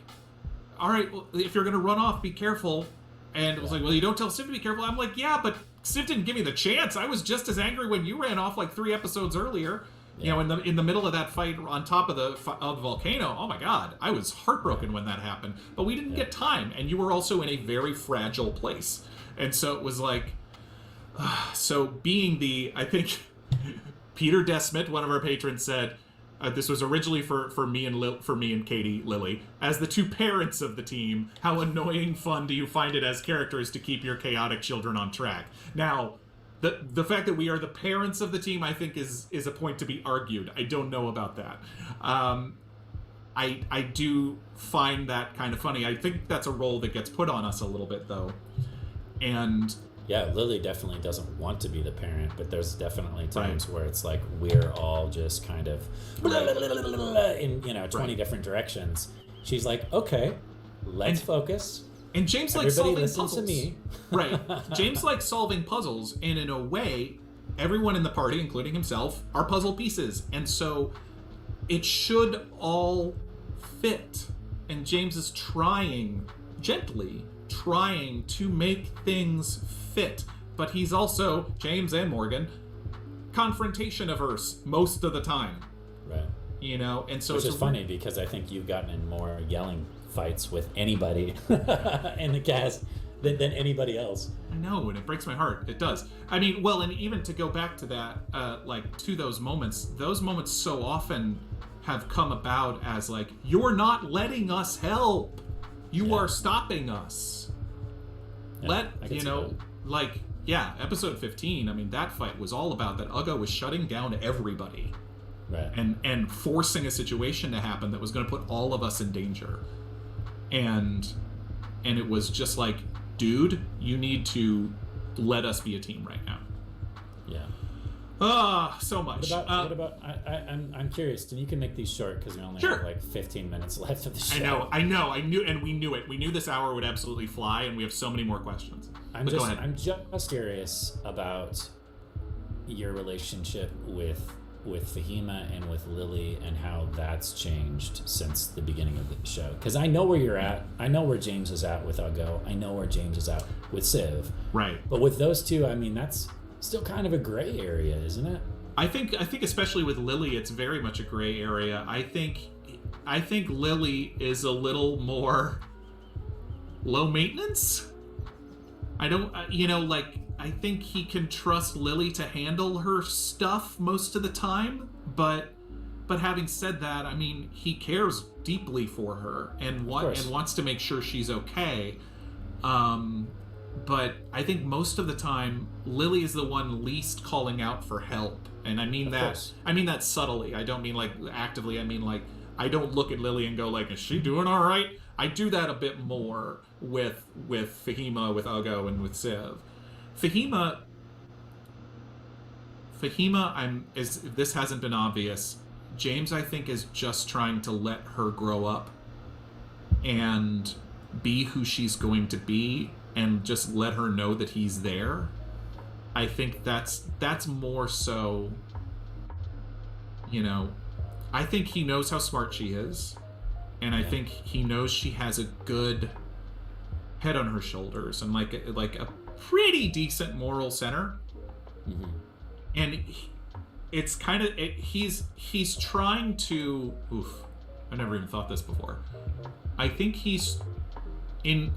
all right, well, if you're going to run off, be careful. And it was like, well, you don't tell Civ to be careful. I'm like, yeah, but Civ didn't give me the chance. I was just as angry when you ran off like 3 episodes earlier. Yeah. You know, in the middle of that fight on top of the volcano. Oh my God, I was heartbroken when that happened. But we didn't get time, and you were also in a very fragile place. And so it was like, so being I think... Peter Desmond, one of our patrons, said, this was originally for me and Katie Lily, as the two parents of the team, how annoying fun do you find it as characters to keep your chaotic children on track? Now, the fact that we are the parents of the team, I think, is a point to be argued. I don't know about that. I do find that kind of funny. I think that's a role that gets put on us a little bit, though. And... Yeah, Lily definitely doesn't want to be the parent, but there's definitely times where it's like we're all just kind of in 20 different directions. She's like, okay, let's focus. And James likes solving listen puzzles. To me. Right. James likes solving puzzles, and in a way, everyone in the party, including himself, are puzzle pieces. And so it should all fit. And James is trying to make things fit, but he's also, James and Morgan, confrontation averse most of the time. Right. You know, and so which is funny because I think you've gotten in more yelling fights with anybody in the cast than anybody else. I know, and it breaks my heart. It does. I mean, well, and even to go back to that, to those moments so often have come about as like, you're not letting us help. You are stopping us. Episode 15, I mean, that fight was all about that Uggo was shutting down everybody. Right. And forcing a situation to happen that was going to put all of us in danger. And it was just like, dude, you need to let us be a team right now. Yeah. So much. What about I'm curious, and you can make these short because we only have like 15 minutes left of the show. I knew, and we knew it. We knew this hour would absolutely fly, and we have so many more questions. I'm just curious about your relationship with Fahima and with Lily and how that's changed since the beginning of the show. Because I know where you're at. I know where James is at with Ugo. I know where James is at with Civ. Right. But with those two, I mean, that's still kind of a gray area, isn't it? I think especially with Lily, it's very much a gray area. I think Lily is a little more low maintenance. I don't, I think he can trust Lily to handle her stuff most of the time, but having said that, I mean, he cares deeply for her and wants to make sure she's okay. But I think most of the time, Lily is the one least calling out for help, and I mean that subtly. I don't mean like actively. I mean like I don't look at Lily and go like, "Is she doing all right?" I do that a bit more with Fahima, with Ugo, and with Civ. Fahima, if this hasn't been obvious, James, I think, is just trying to let her grow up and be who she's going to be and just let her know that he's there. I think that's more so, I think he knows how smart she is, and I think he knows she has a good head on her shoulders and like a pretty decent moral center. Mm-hmm. And it's kind of he's trying to I never even thought this before. I think he's in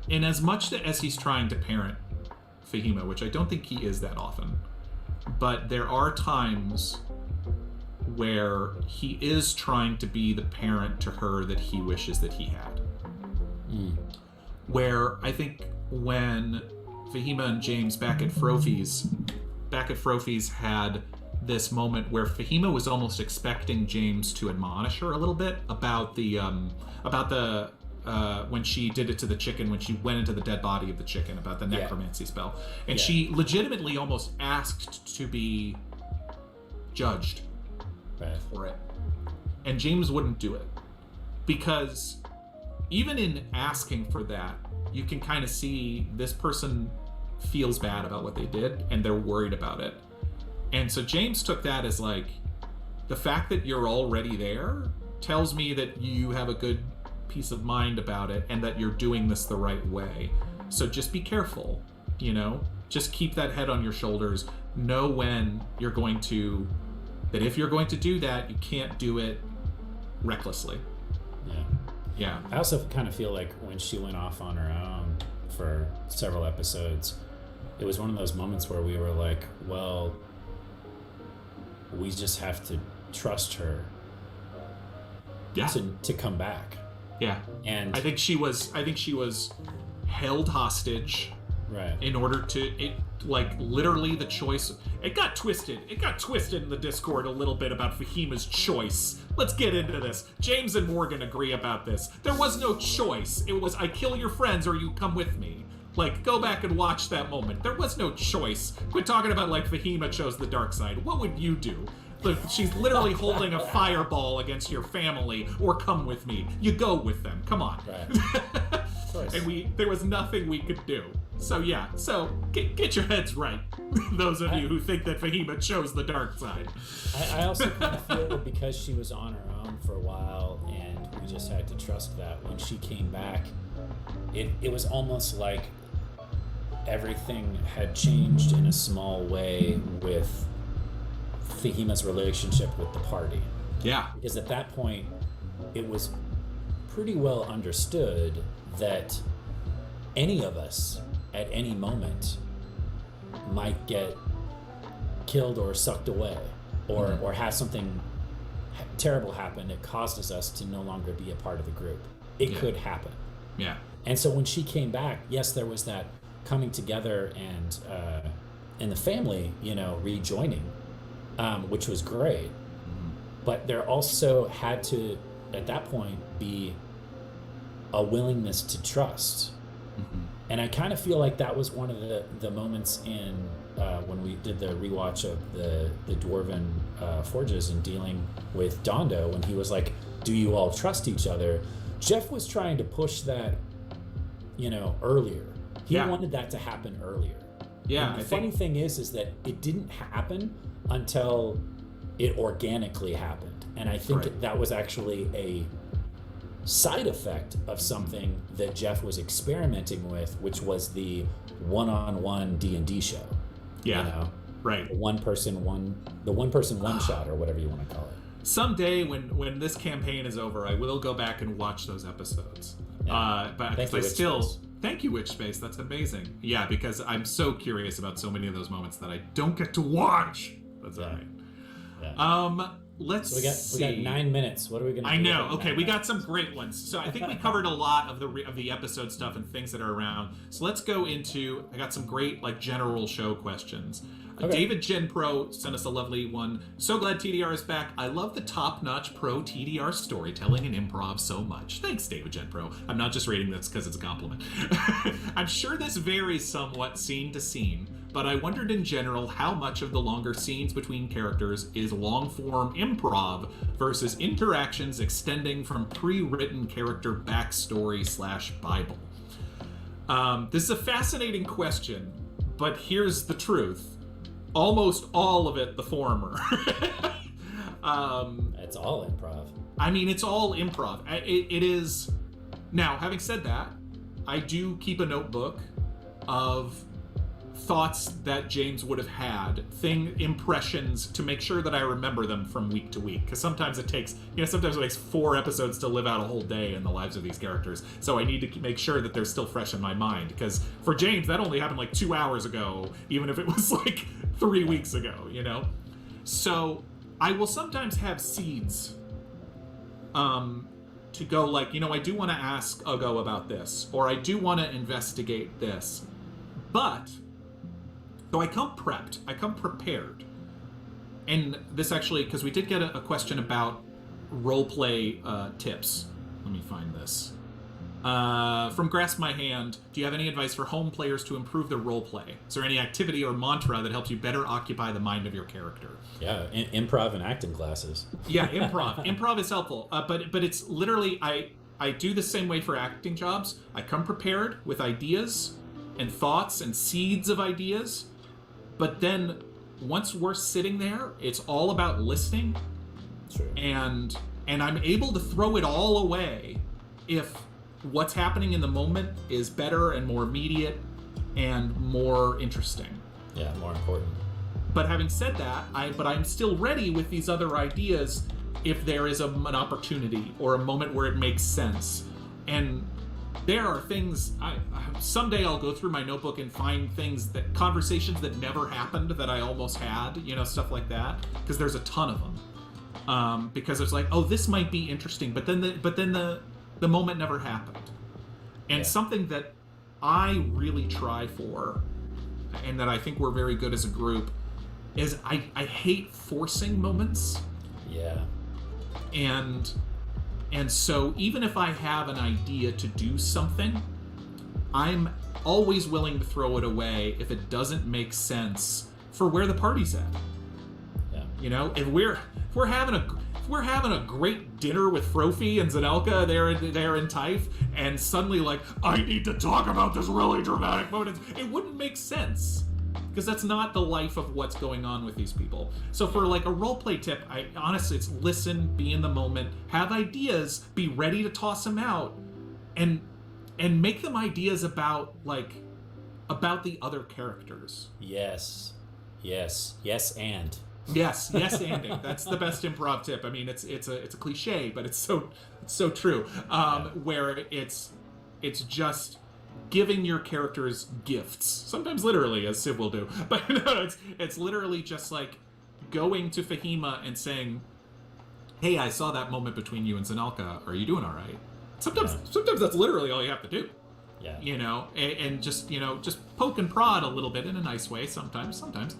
as much as he's trying to parent Fahima, which I don't think he is that often, but there are times where he is trying to be the parent to her that he wishes that he had. Where I think when Fahima and James back at Frophies had this moment where Fahima was almost expecting James to admonish her a little bit about the when she did it to the chicken, when she went into the dead body of the chicken, about the necromancy spell. And she legitimately almost asked to be judged for it. And James wouldn't do it. Because even in asking for that, you can kind of see this person feels bad about what they did and they're worried about it. And so James took that as like, the fact that you're already there tells me that you have a good peace of mind about it and that you're doing this the right way. So just be careful, just keep that head on your shoulders. Know when you're going to, that if you're going to do that, you can't do it recklessly. Yeah. I also kind of feel like when she went off on her own for several episodes, it was one of those moments where we were like, well, we just have to trust her to come back. Yeah. And I think she was held hostage. Right. In order to, literally the choice. It got twisted in the Discord a little bit about Fahima's choice. Let's get into this. James and Morgan agree about this. There was no choice. It was, I kill your friends or you come with me. Go back and watch that moment. There was no choice. Quit talking about, Fahima chose the dark side. What would you do? Look, she's literally holding a fireball against your family, or come with me. You go with them. Come on. Right. And there was nothing we could do. So get your heads right. Those of you who think that Fahima chose the dark side. I also kind of feel because she was on her own for a while and we just had to trust that when she came back, it was almost like everything had changed in a small way with Fahima's relationship with the party. Yeah. Because at that point, it was pretty well understood that any of us at any moment might get killed or sucked away or have something terrible happen that causes us to no longer be a part of the group. It could happen. Yeah. And so when she came back, yes, there was that coming together and the family, rejoining, which was great. Mm-hmm. But there also had to, at that point, be a willingness to trust. Mm-hmm. And I kind of feel like that was one of the moments in when we did the rewatch of the Dwarven Forges and dealing with Dondo, when he was like, do you all trust each other? Jeff was trying to push that, earlier. He wanted that to happen earlier. Yeah. And the funny thing is that it didn't happen until it organically happened. And I think that was actually a side effect of something that Jeff was experimenting with, which was the one-on-one D&D show. Yeah. Right. The one person one shot, or whatever you want to call it. Someday when this campaign is over, I will go back and watch those episodes. But thank you, Witch Space. That's amazing. Yeah, because I'm so curious about so many of those moments that I don't get to watch. That's all right. Yeah. Let's see. We got 9 minutes. What are we going to do? I know. Okay, we got some great ones. So I think we covered a lot of the episode stuff and things that are around. So let's go into. I got some great general show questions. Okay. David Gen Pro sent us a lovely one. So glad TDR is back. I love the top-notch pro TDR storytelling and improv so much. Thanks, David Gen Pro. I'm not just rating this because it's a compliment. I'm sure this varies somewhat scene to scene, but I wondered in general how much of the longer scenes between characters is long-form improv versus interactions extending from pre-written character backstory/Bible. This is a fascinating question, but here's the truth. Almost all of it the former. It's all improv. I mean, it's all improv. It is. Now, having said that, I do keep a notebook of thoughts that James would have had, impressions, to make sure that I remember them from week to week. Because sometimes it takes 4 episodes to live out a whole day in the lives of these characters. So I need to make sure that they're still fresh in my mind. Because for James, that only happened 2 hours ago, even if it was 3 weeks ago, So I will sometimes have seeds to go I do want to ask Ugo about this, or I do want to investigate this. But so I come prepped. I come prepared. And this actually, because we did get a question about roleplay tips. Let me find this. From Grasp My Hand, do you have any advice for home players to improve their roleplay? Is there any activity or mantra that helps you better occupy the mind of your character? Yeah, improv and acting classes. Yeah, improv. Improv is helpful. But it's literally, I do the same way for acting jobs. I come prepared with ideas and thoughts and seeds of ideas. But then once we're sitting there, it's all about listening. True. And I'm able to throw it all away if what's happening in the moment is better and more immediate and more interesting. Yeah, more important. But having said that, I'm still ready with these other ideas if there is an opportunity or a moment where it makes sense. And there are things, someday I'll go through my notebook and find conversations that never happened that I almost had, stuff like that, because there's a ton of them. Because it's this might be interesting, but then the moment never happened. And something that I really try for, and that I think we're very good as a group, is I hate forcing moments. Yeah. And so even if I have an idea to do something, I'm always willing to throw it away if it doesn't make sense for where the party's at. Yeah. If we're having a great dinner with Frophy and Zanelka there in Typh, and suddenly I need to talk about this really dramatic moment, it wouldn't make sense. Because that's not the life of what's going on with these people. So for a roleplay tip, honestly, it's listen, be in the moment, have ideas, be ready to toss them out, and make them ideas about the other characters. Yes, and. Yes, ending. That's the best improv tip. I mean, it's a cliche, but it's so true. Where it's just giving your characters gifts, sometimes literally, as Civ will do, but no, it's literally just going to Fahima and saying, hey, I saw that moment between you and Zanelka, are you doing all right? Sometimes that's literally all you have to do. Yeah. And just poke and prod a little bit in a nice way sometimes. That's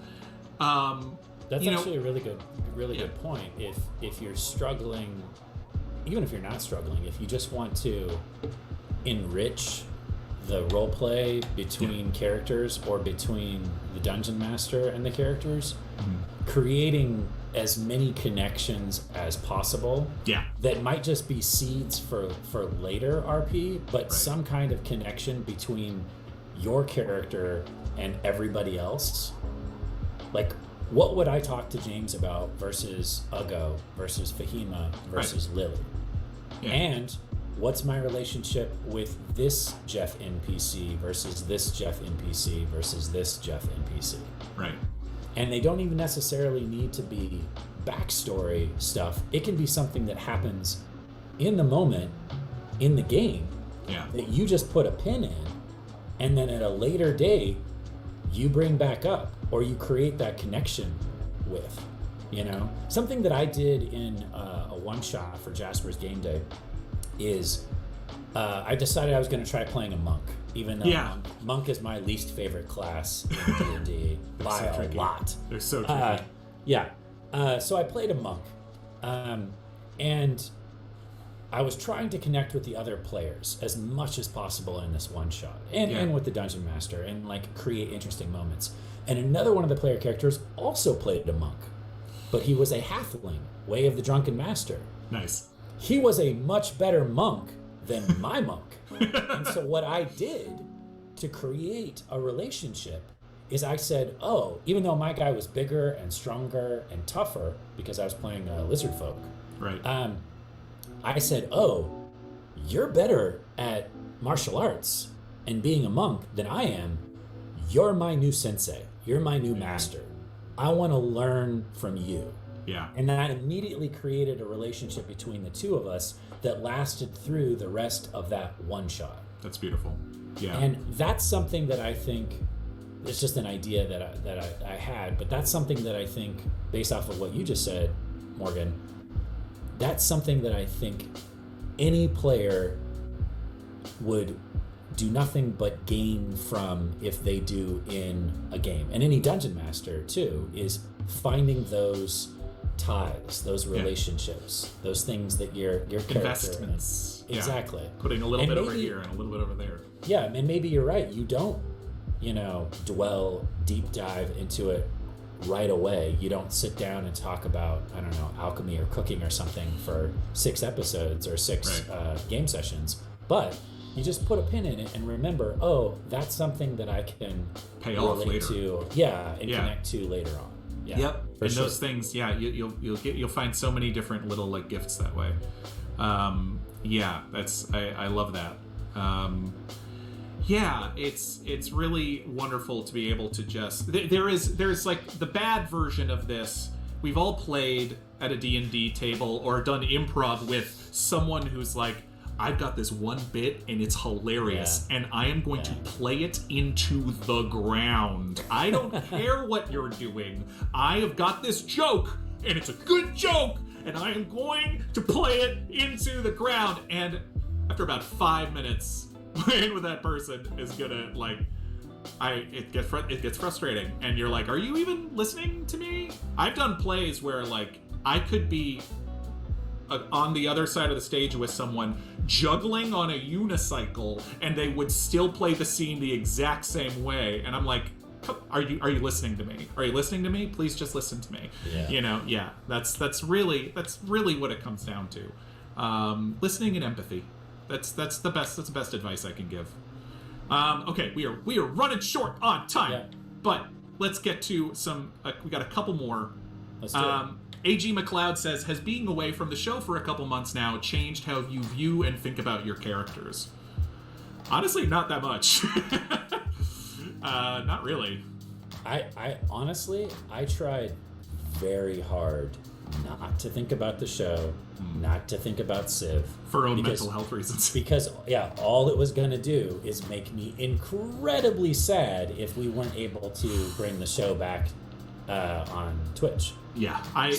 actually a really good point. If you're struggling, even if you're not struggling, if you just want to enrich the role play between characters or between the dungeon master and the characters, creating as many connections as possible. Yeah. That might just be seeds for later RP, but some kind of connection between your character and everybody else. Like, what would I talk to James about versus Ugo versus Fahima versus Lily? Yeah. And what's my relationship with this Jeff NPC versus this Jeff NPC versus this Jeff NPC? Right. And they don't even necessarily need to be backstory stuff. It can be something that happens in the moment, in the game, that you just put a pin in, and then at a later date, you bring back up, or you create that connection with, you know? Something that I did in a one-shot for Jasper's Game Day is I decided I was going to try playing a monk, even though monk is my least favorite class in D&D by a lot. They're so tricky. So I played a monk, and I was trying to connect with the other players as much as possible in this one shot, and with the dungeon master, and like create interesting moments. And another one of the player characters also played a monk, but he was a halfling, Way of the Drunken Master. Nice. He was a much better monk than my monk. And so what I did to create a relationship is I said, oh, even though my guy was bigger and stronger and tougher because I was playing lizard folk, right? I said, oh, you're better at martial arts and being a monk than I am. You're my new sensei. You're my new master. I want to learn from you. Yeah. And that immediately created a relationship between the two of us that lasted through the rest of that one shot. That's beautiful. Yeah. And that's something that I think, it's just an idea that I had, but that's something that I think, based off of what you just said, Morgan, that's something that I think any player would do nothing but gain from if they do in a game. And any dungeon master, too, is finding those ties, those relationships, those things that your character... Investments. Exactly. Putting a little bit over here and a little bit over there. Yeah, and maybe you're right. You don't, dwell, deep dive into it right away. You don't sit down and talk about, I don't know, alchemy or cooking or something for 6 episodes or 6 game sessions. But you just put a pin in it and remember, oh, that's something that I can pay off later to, connect to later on. Yeah, yep. And those things, you'll find so many different little like gifts that way. I love that. It's really wonderful to be able to just there's like the bad version of this. We've all played at a D&D table or done improv with someone who's like, I've got this one bit and it's hilarious and I am going to play it into the ground. I don't care what you're doing. I have got this joke and it's a good joke and I am going to play it into the ground. And after about 5 minutes, playing with that person is gonna it gets frustrating, and you're like, are you even listening to me? I've done plays where like I could be on the other side of the stage with someone juggling on a unicycle and they would still play the scene the exact same way, and I'm like, are you listening to me? Are you listening to me? Please just listen to me. That's really what it comes down to. Listening and empathy. That's the best advice I can give. Okay, we are running short on time, but let's get to some. We got a couple more. Let's do it. A.G. McLeod says, has being away from the show for a couple months now changed how you view and think about your characters? Honestly, not that much. Not really. I honestly, I tried very hard not to think about the show, not to think about Civ. For own mental health reasons. Because, all it was going to do is make me incredibly sad if we weren't able to bring the show back on Twitch. I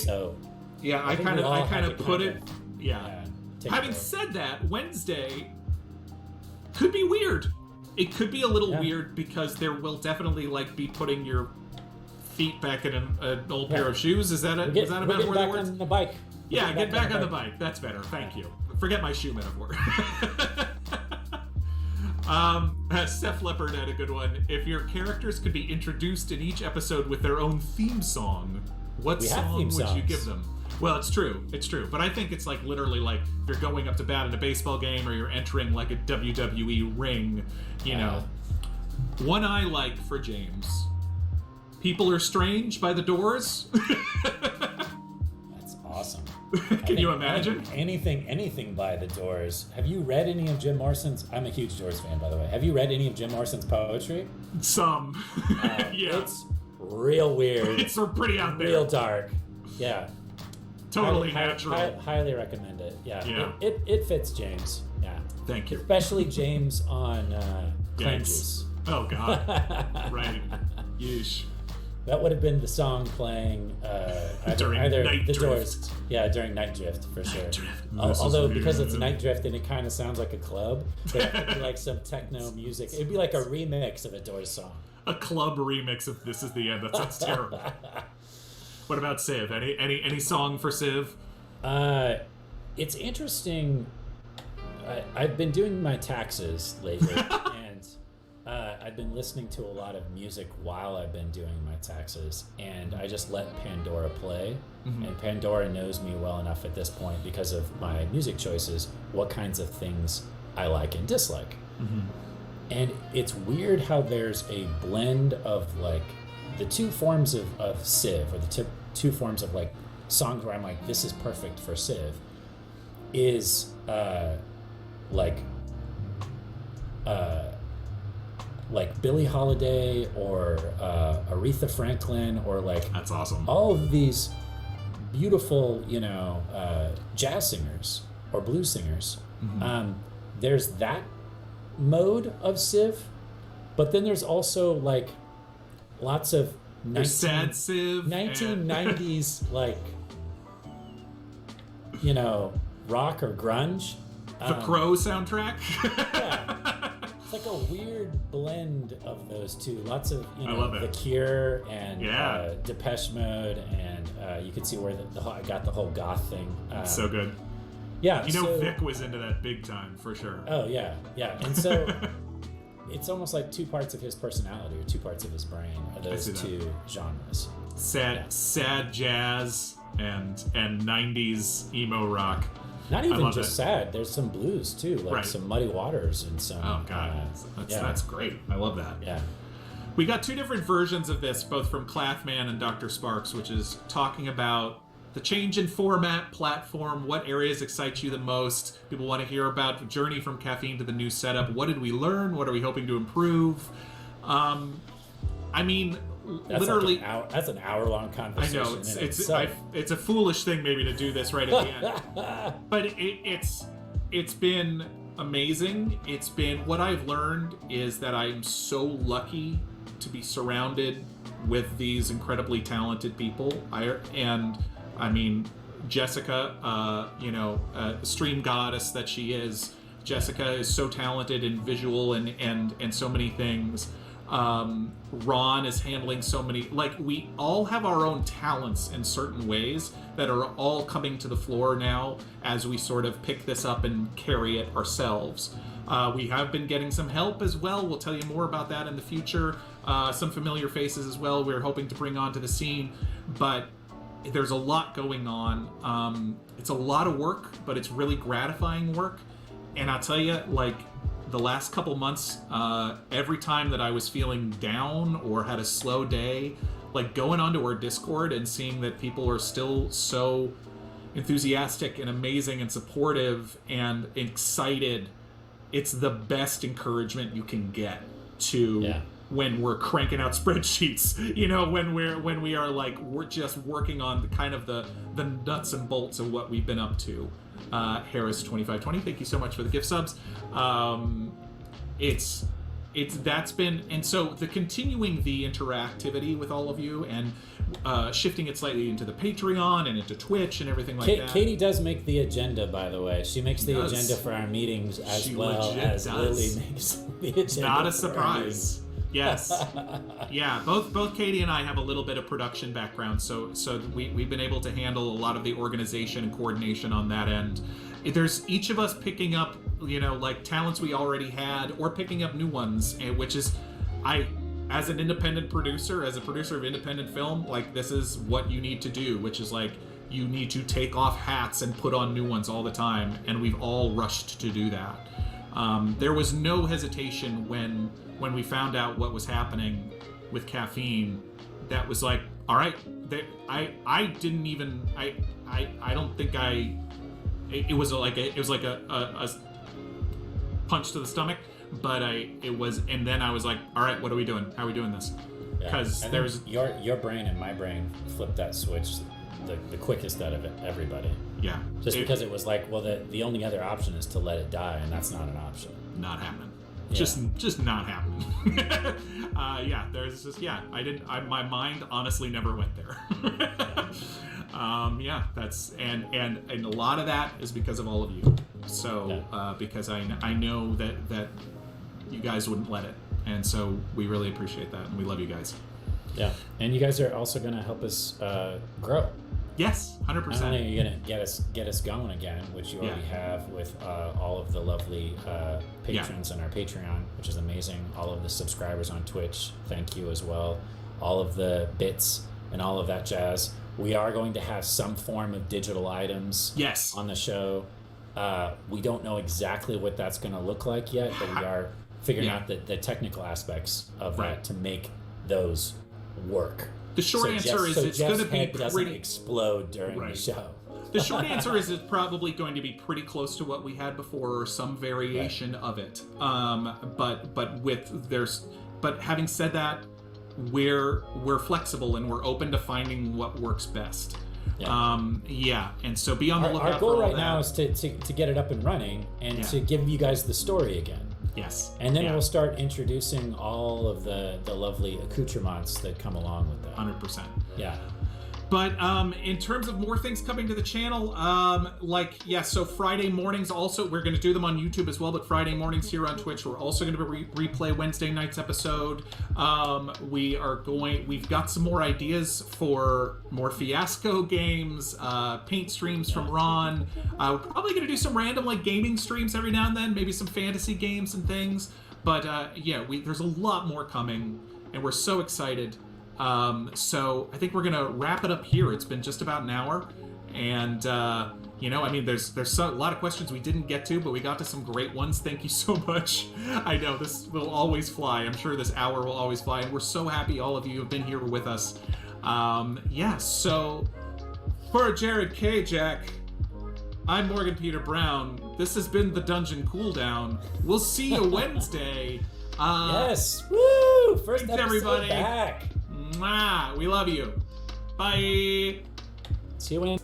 kind of put it. Having said that, Wednesday could be weird. It could be a little weird because there will definitely be putting your feet back in an old pair of shoes. Is that a metaphor that works? On the bike. Get back on the bike. That's better. Thank you. Forget my shoe metaphor. Seth Leopard had a good one. If your characters could be introduced in each episode with their own theme song, what song would you give them? Well, it's true. But I think it's like literally like if you're going up to bat in a baseball game or you're entering like a WWE ring, you know. One I like for James. People Are Strange by The Doors. That's awesome. Can you imagine? Anything by The Doors. Have you read any of Jim Morrison's? I'm a huge Doors fan, by the way. Have you read any of Jim Morrison's poetry? Some. Yeah. It's real weird. It's pretty out there. Real dark. Yeah. Totally natural. Highly recommend it. Yeah. Yeah. It fits James. Yeah. Thank you. Especially James on Clan Juice. Oh, God. Right. Yeesh. That would have been the song playing during either Night the Drift. Doors. Yeah, during Night Drift, for sure. Night Drift. Although, because it's Night Drift and it kind of sounds like a club, it'd be like some techno music. It'd be like a remix of a Doors song. A club remix of This Is the End. That sounds terrible. What about Civ? Any song for Civ? It's interesting. I've been doing my taxes lately, and I've been listening to a lot of music while I've been doing my taxes, and I just let Pandora play. Mm-hmm. And Pandora knows me well enough at this point because of my music choices, what kinds of things I like and dislike. Mm-hmm. And it's weird how there's a blend of like the two forms of Civ, or the two forms of like songs where I'm like, this is perfect for Civ, is like Billie Holiday or Aretha Franklin, or like, that's awesome. All of these beautiful, jazz singers or blues singers. Mm-hmm. There's that mode of Civ, but then there's also like lots of sad Civ 1990s like rock or grunge. The Crow soundtrack. Yeah. It's like a weird blend of those two. Lots of I love The it. Cure and Depeche Mode, and you can see where I got the whole goth thing. So good. Yeah, Vic was into that big time for sure. Oh yeah, and so it's almost like two parts of his personality or two parts of his brain are those two genres. Sad jazz and 90s emo rock. Not even just sad. There's some blues too, like some Muddy Waters and some. Oh God, that's great. I love that. Yeah. We got two different versions of this, both from Clathman and Dr. Sparks, which is talking about the change in format, platform, what areas excite you the most. People want to hear about the journey from caffeine to the new setup. What did we learn? What are we hoping to improve? I mean, that's literally, like that's an hour-long conversation. I know it's a foolish thing maybe to do this right at the end, but it's been amazing. It's been, what I've learned is that I'm so lucky to be surrounded with these incredibly talented people. I mean, Jessica, stream goddess that she is. Jessica is so talented in visual and so many things. Ron is handling so many, like, we all have our own talents in certain ways that are all coming to the floor now as we sort of pick this up and carry it ourselves. We have been getting some help as well. We'll tell you more about that in the future. Some familiar faces as well we're hoping to bring onto the scene, but there's a lot going on. It's a lot of work, but it's really gratifying work. And I'll tell you, like, the last couple months, every time that I was feeling down or had a slow day, like going onto our Discord and seeing that people are still so enthusiastic and amazing and supportive and excited, it's the best encouragement you can get to when we're cranking out spreadsheets, when we are like, we're just working on the kind of the nuts and bolts of what we've been up to. Harris2520, thank you so much for the gift subs. That's been, and so the continuing the interactivity with all of you and shifting it slightly into the Patreon and into Twitch and everything like that. Katie does make the agenda, by the way. She makes the agenda for our meetings as well as Lily makes the agenda. Not a surprise. Yes. Yeah, both Katie and I have a little bit of production background, so we've been able to handle a lot of the organization and coordination on that end. There's each of us picking up like talents we already had or picking up new ones, which is, as an independent producer, as a producer of independent film, like this is what you need to do, which is like you need to take off hats and put on new ones all the time, and we've all rushed to do that. There was no hesitation when we found out what was happening with caffeine. That was like, all right, I didn't even, I don't think it was like a punch to the stomach, but and then I was like, all right, what are we doing? How are we doing this? Because there's your brain and my brain flipped that switch the quickest out of everybody. Yeah. Because it was like, well, the only other option is to let it die, and that's not an option. Not happening. Yeah. Just not happening. There's just, my mind honestly never went there. That's and a lot of that is because of all of you. So because I know that you guys wouldn't let it, and so we really appreciate that, and we love you guys. Yeah, and you guys are also going to help us grow. Yes, 100%. Not only are you going to get us going again, which you already have with all of the lovely patrons on our Patreon, which is amazing. All of the subscribers on Twitch, thank you as well. All of the bits and all of that jazz. We are going to have some form of digital items on the show. We don't know exactly what that's going to look like yet, but we are figuring out the technical aspects of that to make those work. The short answer is it's going to be doesn't explode during the show. The short answer is it's probably going to be pretty close to what we had before, or some variation of it. But having said that, we're flexible and we're open to finding what works best. And so be on the lookout. Our goal for all right now is to get it up and running and to give you guys the story again. Yes. And then we'll start introducing all of the lovely accoutrements that come along with that. 100%. Yeah. But in terms of more things coming to the channel, so Friday mornings also, we're going to do them on YouTube as well, but Friday mornings here on Twitch, we're also going to replay Wednesday night's episode. We've got some more ideas for more Fiasco games, paint streams from Ron. We're probably going to do some random gaming streams every now and then, maybe some fantasy games and things. But there's a lot more coming, and we're so excited. So I think we're gonna wrap it up here. It's been just about an hour, and there's a lot of questions we didn't get to, but we got to some great ones. Thank you so much. I know this will always fly. I'm sure this hour will always fly, and we're so happy all of you have been here with us. So for Jarred Kjack, I'm Morgan Peter Brown. This has been the Dungeon Cooldown. We'll see you Wednesday. Yes. Woo! First thanks, episode everybody. Back. Mwah. We love you. Bye. See you in.